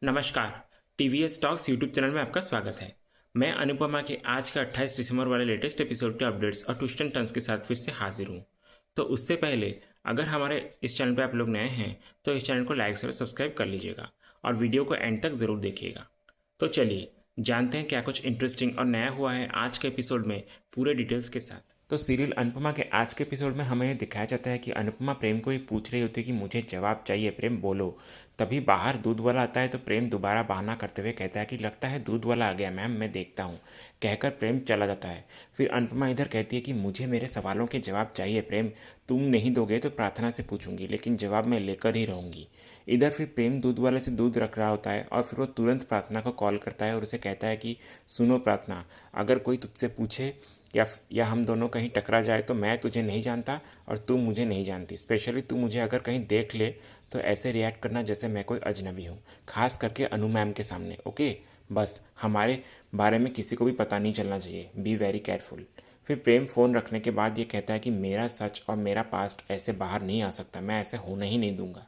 नमस्कार। TVS talks YouTube channel में आपका स्वागत है। मैं अनुपमा के आज का 28 दिसंबर वाले लेटेस्ट एपिसोड के अपडेट्स और ट्विस्ट एंड टर्न्स के साथ फिर से हाजिर हूँ। तो उससे पहले अगर हमारे इस चैनल पे आप लोग नए हैं तो इस चैनल को लाइक और सब्सक्राइब कर लीजिएगा और वीडियो को एंड तक ज़रूर देखिएगा। तो चलिए जानते हैं क्या कुछ इंटरेस्टिंग और नया हुआ है आज के एपिसोड में पूरे डिटेल्स के साथ। तो सीरियल अनुपमा के आज के एपिसोड में हमें दिखाया जाता है कि अनुपमा प्रेम को ही पूछ रही होती है कि मुझे जवाब चाहिए, प्रेम बोलो। तभी बाहर दूध वाला आता है तो प्रेम दोबारा बहाना करते हुए कहता है कि लगता है दूध वाला आ गया मैम, मैं देखता हूँ। कहकर प्रेम चला जाता है। फिर अनुपमा इधर कहती है कि मुझे मेरे सवालों के जवाब चाहिए प्रेम, तुम नहीं दोगे तो प्रार्थना से पूछूंगी, लेकिन जवाब मैं लेकर ही रहूंगी। इधर फिर प्रेम दूध वाले से दूध रख रहा होता है और फिर वो तुरंत प्रार्थना को कॉल करता है और उसे कहता है कि सुनो प्रार्थना, अगर कोई तुझसे पूछे या हम दोनों कहीं टकरा जाए तो मैं तुझे नहीं जानता और तू मुझे नहीं जानती। स्पेशली तू मुझे अगर कहीं देख ले तो ऐसे रिएक्ट करना जैसे मैं कोई अजनबी हूँ, खास करके अनु मैम के सामने। ओके, बस हमारे बारे में किसी को भी पता नहीं चलना चाहिए, बी वेरी केयरफुल। फिर प्रेम फ़ोन रखने के बाद ये कहता है कि मेरा सच और मेरा पास्ट ऐसे बाहर नहीं आ सकता, मैं ऐसे होने ही नहीं दूंगा।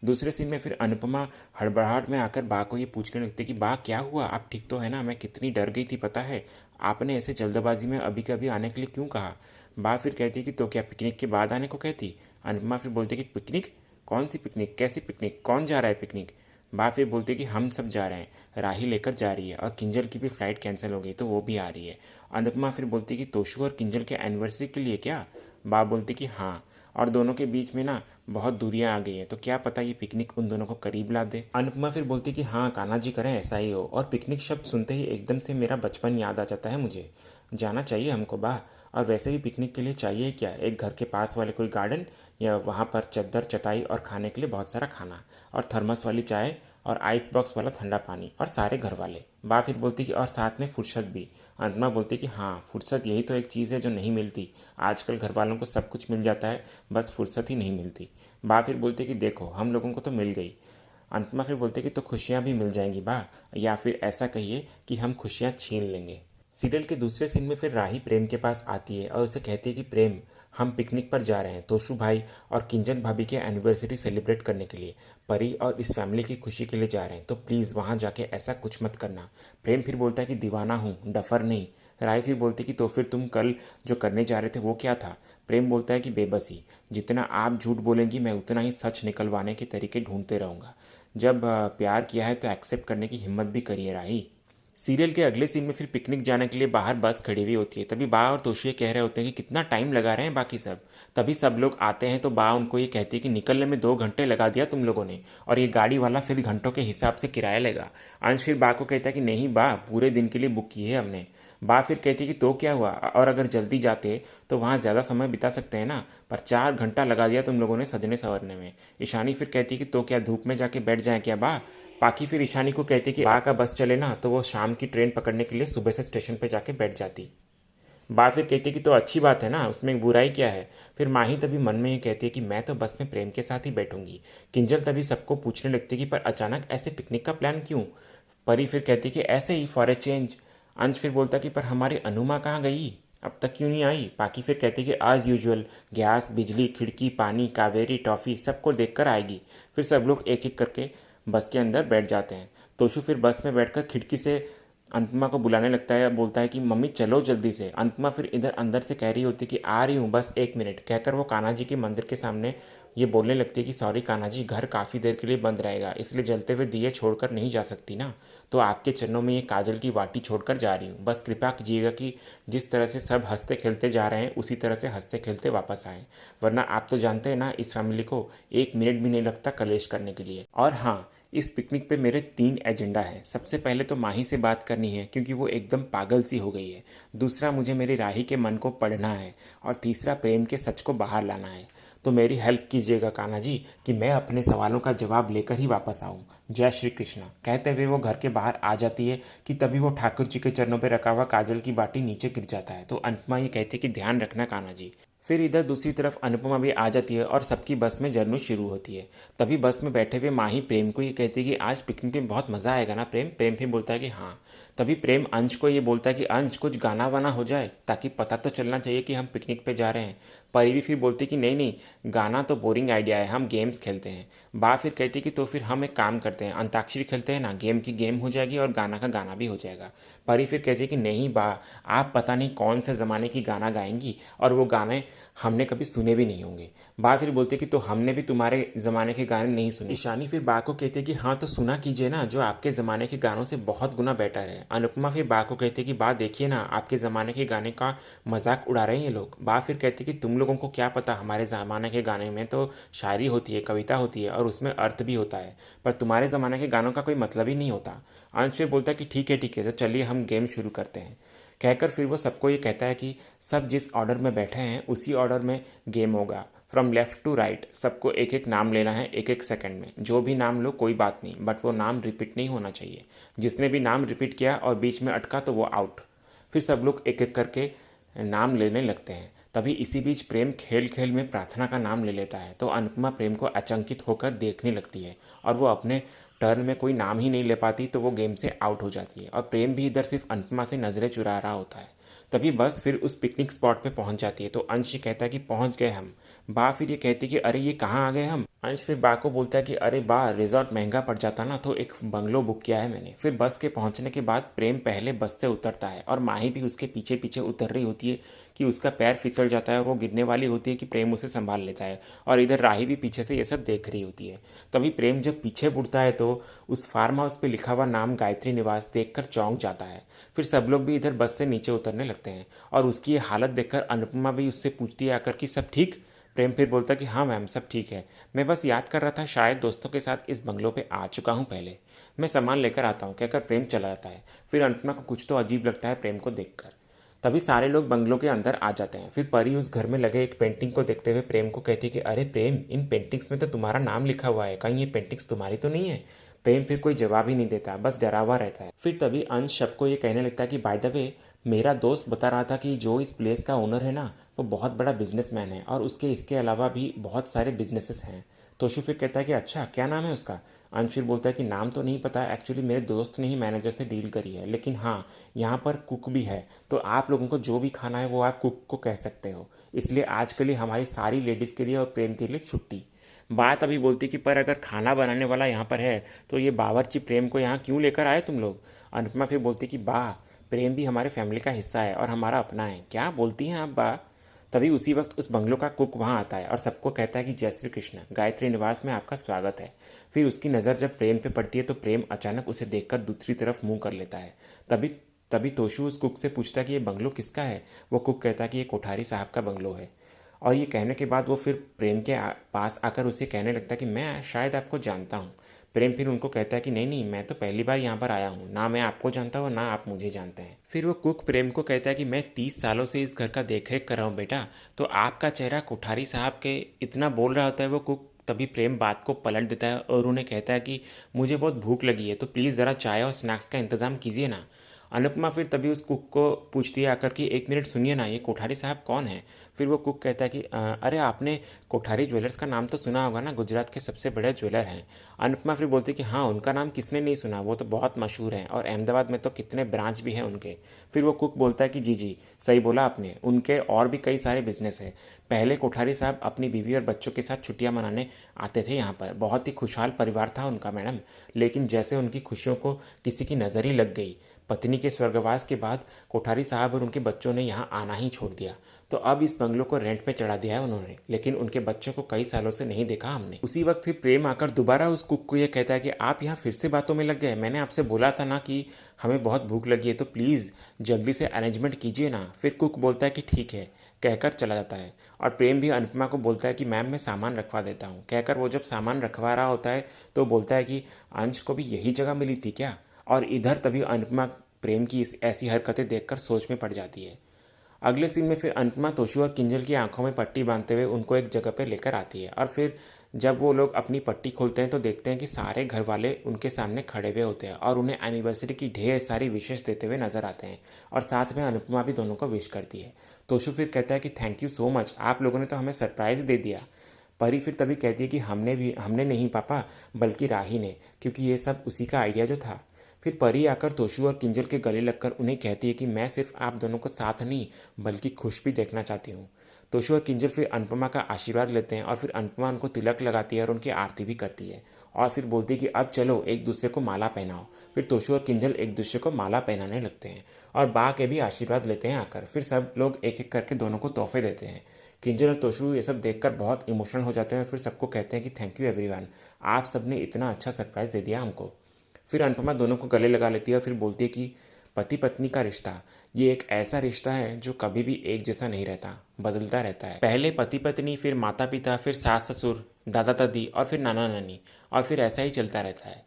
दूसरे सीन में फिर अनुपमा हड़बड़ाहट में आकर बा को ये पूछने लगती है कि बा क्या हुआ, आप ठीक तो है ना, मैं कितनी डर गई थी पता है, आपने ऐसे जल्दबाजी में अभी के अभी आने के लिए क्यों कहा। बा फिर कहती है कि तो क्या पिकनिक के बाद आने को कहती। अनुपमा फिर बोलती है कि पिकनिक, कौन सी पिकनिक, कैसी पिकनिक, कौन जा रहा है पिकनिक। बा फिर बोलती है कि हम सब जा रहे हैं, राही लेकर जा रही है और किंजल की भी फ्लाइट कैंसिल हो गई तो वो भी आ रही है। अनुपमा फिर बोलती है कि तोशु और किंजल के एनिवर्सरी के लिए क्या। बा बोलती कि हाँ, और दोनों के बीच में ना बहुत दूरियां आ गई हैं तो क्या पता ये पिकनिक उन दोनों को करीब ला दे। अनुपमा फिर बोलती कि हाँ कान्हा जी करें ऐसा ही हो, और पिकनिक शब्द सुनते ही एकदम से मेरा बचपन याद आ जाता है, मुझे जाना चाहिए हमको बा। और वैसे भी पिकनिक के लिए चाहिए क्या, एक घर के पास वाले कोई गार्डन या वहाँ पर चद्दर चटाई और खाने के लिए बहुत सारा खाना और थर्मस वाली चाय और आइस बॉक्स वाला ठंडा पानी और सारे घर वाले। बा फिर बोलती कि और साथ में फुर्सत भी। अनुपमा बोलती कि हाँ फुर्सत यही तो एक चीज़ है जो नहीं मिलती, आजकल घर वालों को सब कुछ मिल जाता है, बस फुर्सत ही नहीं मिलती। बा फिर बोलती कि देखो हम लोगों को तो मिल गई। अनुपमा फिर बोलती कि तो खुशियाँ भी मिल जाएंगी बा, या फिर ऐसा कहिए कि हम खुशियाँ छीन लेंगे। सीरियल के दूसरे सीन में फिर राही प्रेम के पास आती है और उसे कहती है कि प्रेम हम पिकनिक पर जा रहे हैं तोशु भाई और किंजन भाभी के एनिवर्सरी सेलिब्रेट करने के लिए, परी और इस फैमिली की खुशी के लिए जा रहे हैं, तो प्लीज़ वहाँ जाके ऐसा कुछ मत करना। प्रेम फिर बोलता है कि दीवाना हूँ, डफर नहीं। राही फिर बोलती कि तो फिर तुम कल जो करने जा रहे थे वो क्या था। प्रेम बोलता है कि बेबसी, जितना आप झूठ बोलेंगी मैं उतना ही सच निकलवाने के तरीके ढूंढते रहूँगा। जब प्यार किया है तो एक्सेप्ट करने की हिम्मत भी करिए राही। सीरियल के अगले सीन में फिर पिकनिक जाने के लिए बाहर बस खड़ी हुई होती है। तभी बा और तोशिए कह रहे होते हैं कि कितना टाइम लगा रहे हैं बाकी सब। तभी सब लोग आते हैं तो बा उनको ये कहती है कि निकलने में 2 घंटे लगा दिया तुम लोगों ने, और ये गाड़ी वाला फिर घंटों के हिसाब से किराया लेगा। अंश फिर बा को कहता है कि नहीं बा, पूरे दिन के लिए बुक की है हमने। बा फिर कहती है कि तो क्या हुआ, और अगर जल्दी जाते तो वहाँ ज़्यादा समय बिता सकते हैं ना, पर 4 घंटा लगा दिया तुम लोगों ने सजने संवरने में। ईशानी फिर कहती है कि तो क्या धूप में जाके बैठ जाए क्या बा। पाकी फिर ईशानी को कहती कि बा का बस चले ना तो वो शाम की ट्रेन पकड़ने के लिए सुबह से स्टेशन पर जाके बैठ जाती। बा फिर कहती कि तो अच्छी बात है ना, उसमें बुराई क्या है। फिर माही तभी मन में ये कहती है कि मैं तो बस में प्रेम के साथ ही बैठूंगी। किंजल तभी सबको पूछने लगती कि पर अचानक ऐसे पिकनिक का प्लान क्यों। परी फिर कहती कि ऐसे ही फॉर ए चेंज। अंश फिर बोलता कि पर हमारी अनुमा कहाँ गई, अब तक क्यों नहीं आई। पाकी फिर कहती कि आज यूजुअल गैस बिजली खिड़की पानी कावेरी टॉफ़ी सबको देख कर आएगी। फिर सब लोग एक एक करके बस के अंदर बैठ जाते हैं। तोशु फिर बस में बैठकर खिड़की से अंतमा को बुलाने लगता है, बोलता है कि मम्मी चलो जल्दी से। अंतमा फिर इधर अंदर से कह रही होती है कि आ रही हूँ बस 1 मिनट, कहकर वो कान्हा जी के मंदिर के सामने ये बोलने लगती है कि सॉरी कान्हा जी, घर काफ़ी देर के लिए बंद रहेगा इसलिए जलते हुए दिए छोड़कर नहीं जा सकती ना, तो आपके चरणों में ये काजल की वाटी छोड़कर जा रही हूँ। बस कृपा कीजिएगा कि जिस तरह से सब हंसते खेलते जा रहे हैं उसी तरह से हंसते खेलते वापस आएँ, वरना आप तो जानते हैं ना इस फैमिली को 1 मिनट भी नहीं लगता कलेश करने के लिए। और हाँ, इस पिकनिक पे मेरे 3 एजेंडा हैं। सबसे पहले तो माही से बात करनी है क्योंकि वो एकदम पागल सी हो गई है। दूसरा, मुझे मेरी राही के मन को पढ़ना है। और तीसरा, प्रेम के सच को बाहर लाना है। तो मेरी हेल्प कीजिएगा कान्हा जी कि मैं अपने सवालों का जवाब लेकर ही वापस आऊँ। जय श्री कृष्ण कहते हुए वो घर के बाहर आ जाती है कि तभी वो ठाकुर जी के चरणों पर रखा हुआ काजल की बाटी नीचे गिर जाता है। तो अनुपमा ये कहती है कि ध्यान रखना कान्हा जी। फिर इधर दूसरी तरफ अनुपमा भी आ जाती है और सबकी बस में जर्नी शुरू होती है। तभी बस में बैठे हुए माही प्रेम को ये कहती है कि आज पिकनिक में बहुत मज़ा आएगा ना प्रेम। प्रेम फिर बोलता है कि हाँ। तभी प्रेम अंश को ये बोलता है कि अंश कुछ गाना वाना हो जाए ताकि पता तो चलना चाहिए कि हम पिकनिक पे जा रहे हैं। परी भी फिर बोलती कि नहीं नहीं, गाना तो बोरिंग आइडिया है, हम गेम्स खेलते हैं। बा फिर कहती कि तो फिर हम एक काम करते हैं, अंताक्षरी खेलते हैं ना, गेम की गेम हो जाएगी और गाना का गाना भी हो जाएगा। परी फिर कहती है कि नहीं बा, आप पता नहीं कौन से ज़माने की गाना गाएंगी और वो गाने हमने कभी सुने भी नहीं होंगे। बा फिर बोलती कि तो हमने भी तुम्हारे ज़माने के गाने नहीं सुने। ईशानी फिर बा को कहती है कि हाँ तो सुना कीजिए ना, जो आपके ज़माने के गानों से बहुत गुना बेटर है। अनुपमा फिर बा को कहती है कि बा देखिए ना, आपके ज़माने के गाने का मजाक उड़ा रहे हैं ये लोग। बा फिर कहती है कि तुम लोगों को क्या पता, हमारे ज़माने के गाने में तो शायरी होती है, कविता होती है और उसमें अर्थ भी होता है, पर तुम्हारे ज़माने के गानों का कोई मतलब ही नहीं होता। अंश फिर बोलता है कि ठीक है तो चलिए हम गेम शुरू करते हैं। कहकर फिर वो सबको ये कहता है कि सब जिस ऑर्डर में बैठे हैं उसी ऑर्डर में गेम होगा, फ्रॉम लेफ़्ट टू राइट। सबको एक एक नाम लेना है, एक एक सेकंड में। जो भी नाम लो कोई बात नहीं, बट वो नाम रिपीट नहीं होना चाहिए। जिसने भी नाम रिपीट किया और बीच में अटका तो वो आउट। फिर सब लोग एक एक करके नाम लेने लगते हैं। तभी इसी बीच प्रेम खेल खेल में प्रार्थना का नाम ले लेता है, तो अनुपमा प्रेम को अचंकित होकर देखने लगती है और वो अपने टर्न में कोई नाम ही नहीं ले पाती, तो वो गेम से आउट हो जाती है और प्रेम भी इधर सिर्फ अनुपमा से नज़रें चुरा रहा होता है। तभी बस फिर उस पिकनिक स्पॉट पे पहुंच जाती है, तो अंश कहता है कि पहुंच गए हम। बा फिर ये कहती है कि अरे ये कहाँ आ गए हम। अंश फिर बा को बोलता है कि अरे बा, रिजॉर्ट महंगा पड़ जाता ना, तो एक बंगलो बुक किया है मैंने। फिर बस के पहुंचने के बाद प्रेम पहले बस से उतरता है और माही भी उसके पीछे पीछे उतर रही होती है कि उसका पैर फिसल जाता है और वो गिरने वाली होती है कि प्रेम उसे संभाल लेता है, और इधर राही भी पीछे से ये सब देख रही होती है। तभी प्रेम जब पीछे मुड़ता है तो उस फार्म हाउस पे लिखा हुआ नाम गायत्री निवास देखकर चौंक जाता है। फिर सब लोग भी इधर बस से नीचे उतरने लगते हैं और उसकी ये हालत देखकर अनुपमा भी उससे पूछती है आकर कि सब ठीक। प्रेम फिर बोलता कि हाँ मैम सब ठीक है, मैं बस याद कर रहा था शायद दोस्तों के साथ इस बंगलों पे आ चुका हूँ पहले, मैं सामान लेकर आता हूँ, कहकर प्रेम चला जाता है। फिर अनुपमा को कुछ तो अजीब लगता है प्रेम को देखकर। तभी सारे लोग बंगलों के अंदर आ जाते हैं। फिर परी उस घर में लगे एक पेंटिंग को देखते हुए प्रेम को कहती है कि अरे प्रेम, इन पेंटिंग्स में तो तुम्हारा नाम लिखा हुआ है, कहीं ये पेंटिंग्स तुम्हारी तो नहीं है। प्रेम फिर कोई जवाब ही नहीं देता, बस डरा हुआ रहता है। फिर तभी अंश सबको ये कहने लगता है कि बाय द वे, मेरा दोस्त बता रहा था कि जो इस प्लेस का ओनर है ना, वो बहुत बड़ा बिजनेसमैन है और उसके इसके अलावा भी बहुत सारे बिजनेसेस हैं। तोशु फिर कहता है कि अच्छा क्या नाम है उसका। अंश फिर बोलता है कि नाम तो नहीं पता, एक्चुअली मेरे दोस्त ने ही मैनेजर से डील करी है, लेकिन हाँ यहाँ पर कुक भी है, तो आप लोगों को जो भी खाना है वो आप कुक को कह सकते हो। इसलिए आज के लिए हमारी सारी लेडीज़ के लिए और प्रेम के लिए छुट्टी। बात अभी बोलती कि पर अगर खाना बनाने वाला यहाँ पर है तो ये बावर्ची प्रेम को यहाँ क्यों लेकर आए तुम लोग। अनुपमा फिर बोलती कि बा, प्रेम भी हमारे फैमिली का हिस्सा है और हमारा अपना है, क्या बोलती हैं आप बा। तभी उसी वक्त उस बंगलों का कुक वहाँ आता है और सबको कहता है कि जय श्री कृष्ण, गायत्री निवास में आपका स्वागत है। फिर उसकी नज़र जब प्रेम पे पड़ती है तो प्रेम अचानक उसे देखकर दूसरी तरफ मुंह कर लेता है। तभी तभी तोशु उस कुक से पूछता है कि ये बंगलो किसका है। वो कुक कहता है कि ये कोठारी साहब का बंगलो है। और ये कहने के बाद वो फिर प्रेम के पास आकर उसे कहने लगता है कि मैं शायद आपको जानता हूँ। प्रेम फिर उनको कहता है कि नहीं नहीं, मैं तो पहली बार यहाँ पर आया हूँ, ना मैं आपको जानता हूँ ना आप मुझे जानते हैं। फिर वो कुक प्रेम को कहता है कि मैं 30 सालों से इस घर का देख रेख कर रहा हूँ बेटा, तो आपका चेहरा कोठारी साहब के इतना बोल रहा होता है वो कुक। तभी प्रेम बात को पलट देता है और उन्हें कहता है कि मुझे बहुत भूख लगी है, तो प्लीज़ ज़रा चाय और स्नैक्स का इंतज़ाम कीजिए ना। अनुपमा फिर तभी उस कुक को पूछती है आकर कि एक मिनट सुनिए ना, ये कोठारी साहब कौन है। फिर वो कुक कहता है कि अरे आपने कोठारी ज्वेलर्स का नाम तो सुना होगा ना, गुजरात के सबसे बड़े ज्वेलर हैं। अनुपमा फिर बोलती है कि हाँ उनका नाम किसने नहीं सुना, वो तो बहुत मशहूर हैं और अहमदाबाद में तो कितने ब्रांच भी हैं उनके। फिर वो कुक बोलता है कि जी जी सही बोला आपने, उनके और भी कई सारे बिजनेस है। पहले कोठारी साहब अपनी बीवी और बच्चों के साथ छुट्टियां मनाने आते थे यहाँ पर, बहुत ही खुशहाल परिवार था उनका मैडम, लेकिन जैसे उनकी खुशियों को किसी की नज़र ही लग गई, पत्नी के स्वर्गवास के बाद कोठारी साहब और उनके बच्चों ने यहाँ आना ही छोड़ दिया। तो अब इस बंगलों को रेंट पे चढ़ा दिया है उन्होंने, लेकिन उनके बच्चों को कई सालों से नहीं देखा हमने। उसी वक्त फिर प्रेम आकर दोबारा उस कुक को ये कहता है कि आप यहाँ फिर से बातों में लग गए, मैंने आपसे बोला था ना कि हमें बहुत भूख लगी है, तो प्लीज़ जल्दी से अरेंजमेंट कीजिए ना। फिर कुक बोलता है कि ठीक है, कहकर चला जाता है और प्रेम भी अनुपमा को बोलता है कि मैम मैं सामान रखवा देता हूँ। कहकर वो जब सामान रखवा रहा होता है तो बोलता है कि अंश को भी यही जगह मिली थी क्या। और इधर तभी अनुपमा प्रेम की इस ऐसी हरकतें देखकर सोच में पड़ जाती है। अगले सीन में फिर अनुपमा तोशु और किंजल की आंखों में पट्टी बांधते हुए उनको एक जगह पर लेकर आती है और फिर जब वो लोग अपनी पट्टी खोलते हैं तो देखते हैं कि सारे घर वाले उनके सामने खड़े हुए होते हैं और उन्हें एनिवर्सरी की ढेर सारी विशेष देते हुए नजर आते हैं और साथ में अनुपमा भी दोनों को विश करती है। तोशु फिर कहता है कि थैंक यू सो मच, आप लोगों ने तो हमें सरप्राइज़ दे दिया। परी फिर तभी कहती है कि हमने नहीं पापा, बल्कि राही ने, क्योंकि ये सब उसी का आइडिया जो था। फिर परी आकर तोशु और किंजल के गले लगकर उन्हें कहती है कि मैं सिर्फ आप दोनों को साथ नहीं बल्कि खुश भी देखना चाहती हूँ। तोशु और किंजल फिर अनुपमा का आशीर्वाद लेते हैं और फिर अनुपमा उनको तिलक लगाती है और उनकी आरती भी करती है और फिर बोलती है कि अब चलो एक दूसरे को माला पहनाओ। फिर तोशु और किंजल एक दूसरे को माला पहनाने लगते हैं और बा के भी आशीर्वाद लेते हैं आकर। फिर सब लोग एक एक करके दोनों को तोहफे देते हैं। किंजल और तोशु ये सब देखकर बहुत इमोशनल हो जाते हैं और फिर सबको कहते हैं कि थैंक यू एवरीवन, आप सब ने इतना अच्छा सरप्राइज़ दे दिया हमको। फिर अनुपमा दोनों को गले लगा लेती है और फिर बोलती है कि पति पत्नी का रिश्ता ये एक ऐसा रिश्ता है जो कभी भी एक जैसा नहीं रहता, बदलता रहता है। पहले पति पत्नी, फिर माता पिता, फिर सास ससुर, दादा दादी और फिर नाना नानी, और फिर ऐसा ही चलता रहता है।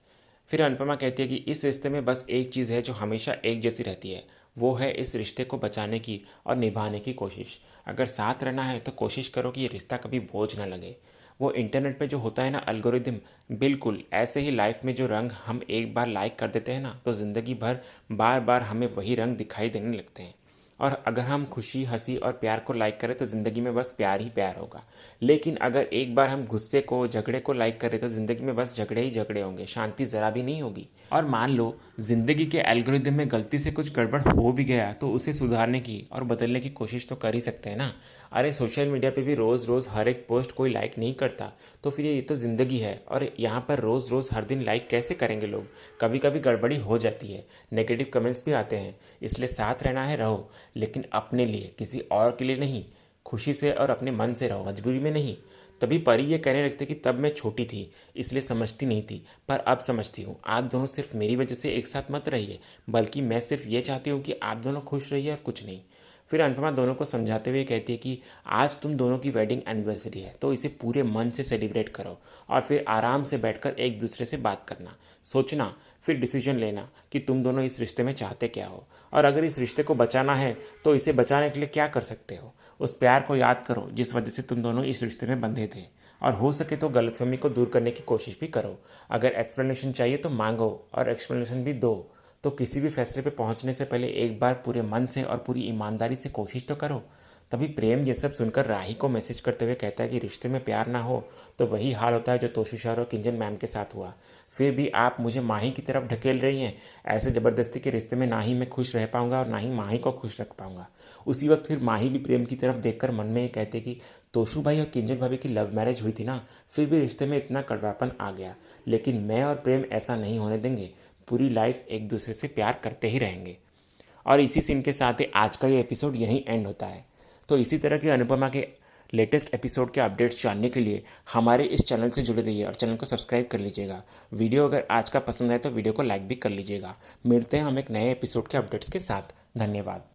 फिर अनुपमा कहती है कि इस रिश्ते में बस एक चीज़ है जो हमेशा एक जैसी रहती है, वो है इस रिश्ते को बचाने की और निभाने की कोशिश। अगर साथ रहना है तो कोशिश करो कि ये रिश्ता कभी बोझ ना लगे। वो इंटरनेट पे जो होता है ना एल्गोरिदम, बिल्कुल ऐसे ही लाइफ में जो रंग हम एक बार लाइक कर देते हैं ना तो ज़िंदगी भर बार बार हमें वही रंग दिखाई देने लगते हैं। और अगर हम खुशी, हंसी और प्यार को लाइक करें तो ज़िंदगी में बस प्यार ही प्यार होगा। लेकिन अगर एक बार हम गुस्से को, झगड़े को लाइक करें तो ज़िंदगी में बस झगड़े ही झगड़े होंगे, शांति ज़रा भी नहीं होगी। और मान लो ज़िंदगी के एल्गोरिदम में गलती से कुछ गड़बड़ हो भी गया तो उसे सुधारने की और बदलने की कोशिश तो कर ही सकते हैं ना। अरे सोशल मीडिया पे भी रोज़ रोज़ हर एक पोस्ट कोई लाइक नहीं करता, तो फिर ये तो ज़िंदगी है और यहाँ पर रोज़ रोज़ हर दिन लाइक कैसे करेंगे लोग। कभी कभी गड़बड़ी हो जाती है, नेगेटिव कमेंट्स भी आते हैं, इसलिए साथ रहना है रहो, लेकिन अपने लिए, किसी और के लिए नहीं। खुशी से और अपने मन से रहो, मजबूरी में नहीं। तभी परी ये कहने लगती कि तब मैं छोटी थी इसलिए समझती नहीं थी, पर अब समझती हूँ। आप दोनों सिर्फ मेरी वजह से एक साथ मत रहिए, बल्कि मैं सिर्फ ये चाहती हूँ कि आप दोनों खुश रहिए और कुछ नहीं। फिर अनुपमा दोनों को समझाते हुए कहती है कि आज तुम दोनों की वेडिंग एनिवर्सरी है तो इसे पूरे मन से सेलिब्रेट करो और फिर आराम से बैठकर एक दूसरे से बात करना, सोचना, फिर डिसीजन लेना कि तुम दोनों इस रिश्ते में चाहते क्या हो, और अगर इस रिश्ते को बचाना है तो इसे बचाने के लिए क्या कर सकते हो। उस प्यार को याद करो जिस वजह से तुम दोनों इस रिश्ते में बंधे थे, और हो सके तो गलतफहमी को दूर करने की कोशिश भी करो। अगर एक्सप्लेनेशन चाहिए तो मांगो और एक्सप्लेनेशन भी दो। तो किसी भी फैसले पे पहुंचने से पहले एक बार पूरे मन से और पूरी ईमानदारी से कोशिश तो करो। तभी प्रेम ये सब सुनकर राही को मैसेज करते हुए कहता है कि रिश्ते में प्यार ना हो तो वही हाल होता है जो तोशु सर और किंजल मैम के साथ हुआ। फिर भी आप मुझे माही की तरफ ढकेल रही हैं। ऐसे ज़बरदस्ती के रिश्ते में ना ही मैं खुश रह पाऊंगा और ना ही माही को खुश रख पाऊंगा। उसी वक्त फिर माही भी प्रेम की तरफ देखकर मन में ये कहते कि तोशु भाई और किंजल भाभी की लव मैरिज हुई थी ना, फिर भी रिश्ते में इतना कड़वापन आ गया, लेकिन मैं और प्रेम ऐसा नहीं होने देंगे। पूरी लाइफ एक दूसरे से प्यार करते ही रहेंगे। और इसी सीन के साथ ही आज का ये एपिसोड यहीं एंड होता है। तो इसी तरह की अनुपमा के लेटेस्ट एपिसोड के अपडेट्स जानने के लिए हमारे इस चैनल से जुड़े रहिए और चैनल को सब्सक्राइब कर लीजिएगा। वीडियो अगर आज का पसंद आए तो वीडियो को लाइक भी कर लीजिएगा। मिलते हैं हम एक नए एपिसोड के अपडेट्स के साथ। धन्यवाद।